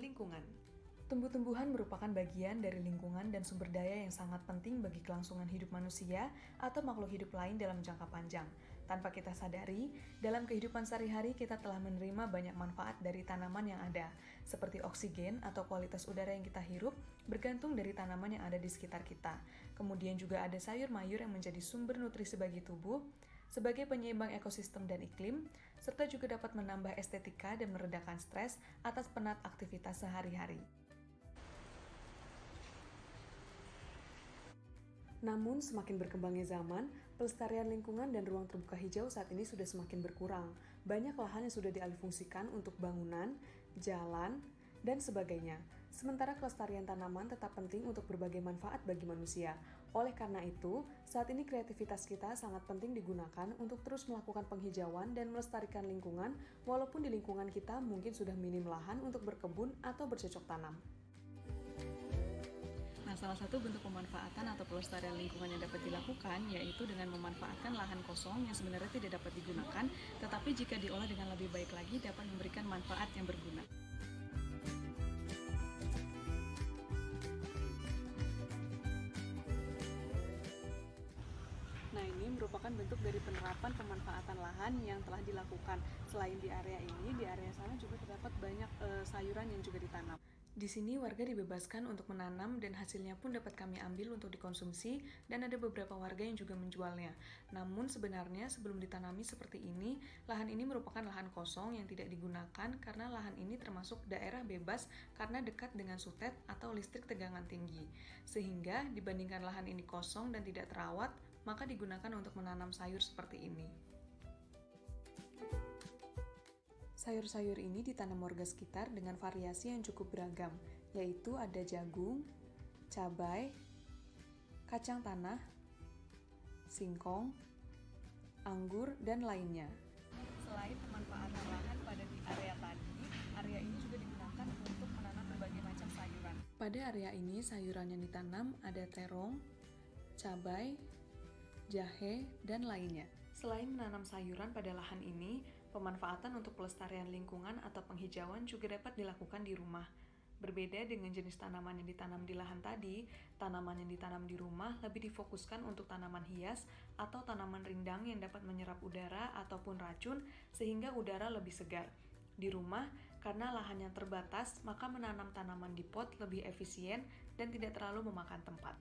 lingkungan. Tumbuh-tumbuhan merupakan bagian dari lingkungan dan sumber daya yang sangat penting bagi kelangsungan hidup manusia atau makhluk hidup lain dalam jangka panjang. Tanpa kita sadari, dalam kehidupan sehari-hari kita telah menerima banyak manfaat dari tanaman yang ada, seperti oksigen atau kualitas udara yang kita hirup bergantung dari tanaman yang ada di sekitar kita. Kemudian juga ada sayur-mayur yang menjadi sumber nutrisi bagi tubuh, sebagai penyeimbang ekosistem dan iklim, serta juga dapat menambah estetika dan meredakan stres atas penat aktivitas sehari-hari. Namun, semakin berkembangnya zaman, pelestarian lingkungan dan ruang terbuka hijau saat ini sudah semakin berkurang. Banyak lahan yang sudah dialihfungsikan untuk bangunan, jalan, dan sebagainya. Sementara kelestarian tanaman tetap penting untuk berbagai manfaat bagi manusia. Oleh karena itu, saat ini kreativitas kita sangat penting digunakan untuk terus melakukan penghijauan dan melestarikan lingkungan, walaupun di lingkungan kita mungkin sudah minim lahan untuk berkebun atau bercocok tanam. Nah, salah satu bentuk pemanfaatan atau pelestarian lingkungan yang dapat dilakukan yaitu dengan memanfaatkan lahan kosong yang sebenarnya tidak dapat digunakan, tetapi jika diolah dengan lebih baik lagi dapat memberikan manfaat yang berguna. Nah, ini merupakan bentuk dari penerapan pemanfaatan lahan yang telah dilakukan. Selain di area ini, di area sana juga terdapat banyak sayuran yang juga ditanam. Di sini warga dibebaskan untuk menanam dan hasilnya pun dapat kami ambil untuk dikonsumsi dan ada beberapa warga yang juga menjualnya. Namun sebenarnya sebelum ditanami seperti ini, lahan ini merupakan lahan kosong yang tidak digunakan karena lahan ini termasuk daerah bebas karena dekat dengan sutet atau listrik tegangan tinggi. Sehingga dibandingkan lahan ini kosong dan tidak terawat, maka digunakan untuk menanam sayur seperti ini. Sayur-sayur ini ditanam warga sekitar dengan variasi yang cukup beragam, yaitu ada jagung, cabai, kacang tanah, singkong, anggur, dan lainnya. Selain pemanfaatan lahan pada di area tadi, area ini juga digunakan untuk menanam berbagai macam sayuran. Pada area ini, sayuran yang ditanam ada terong, cabai, jahe, dan lainnya. Selain menanam sayuran pada lahan ini, pemanfaatan untuk pelestarian lingkungan atau penghijauan juga dapat dilakukan di rumah. Berbeda dengan jenis tanaman yang ditanam di lahan tadi, tanaman yang ditanam di rumah lebih difokuskan untuk tanaman hias atau tanaman rindang yang dapat menyerap udara ataupun racun sehingga udara lebih segar. Di rumah, karena lahan yang terbatas, maka menanam tanaman di pot lebih efisien dan tidak terlalu memakan tempat.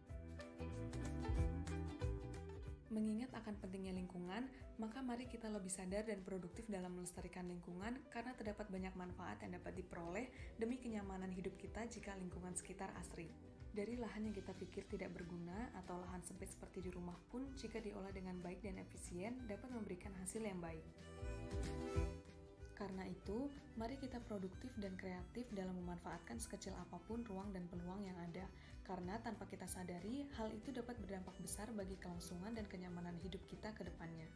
Mengingat akan pentingnya lingkungan, maka mari kita lebih sadar dan produktif dalam melestarikan lingkungan karena terdapat banyak manfaat yang dapat diperoleh demi kenyamanan hidup kita jika lingkungan sekitar asri. Dari lahan yang kita pikir tidak berguna atau lahan sempit seperti di rumah pun, jika diolah dengan baik dan efisien, dapat memberikan hasil yang baik. Karena itu, mari kita produktif dan kreatif dalam memanfaatkan sekecil apapun ruang dan peluang yang ada. Karena tanpa kita sadari, hal itu dapat berdampak besar bagi kelangsungan dan kenyamanan hidup kita ke depannya.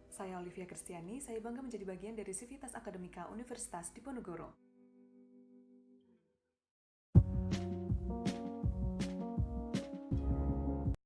Saya Olivia Kristiani, saya bangga menjadi bagian dari Civitas Akademika Universitas Diponegoro.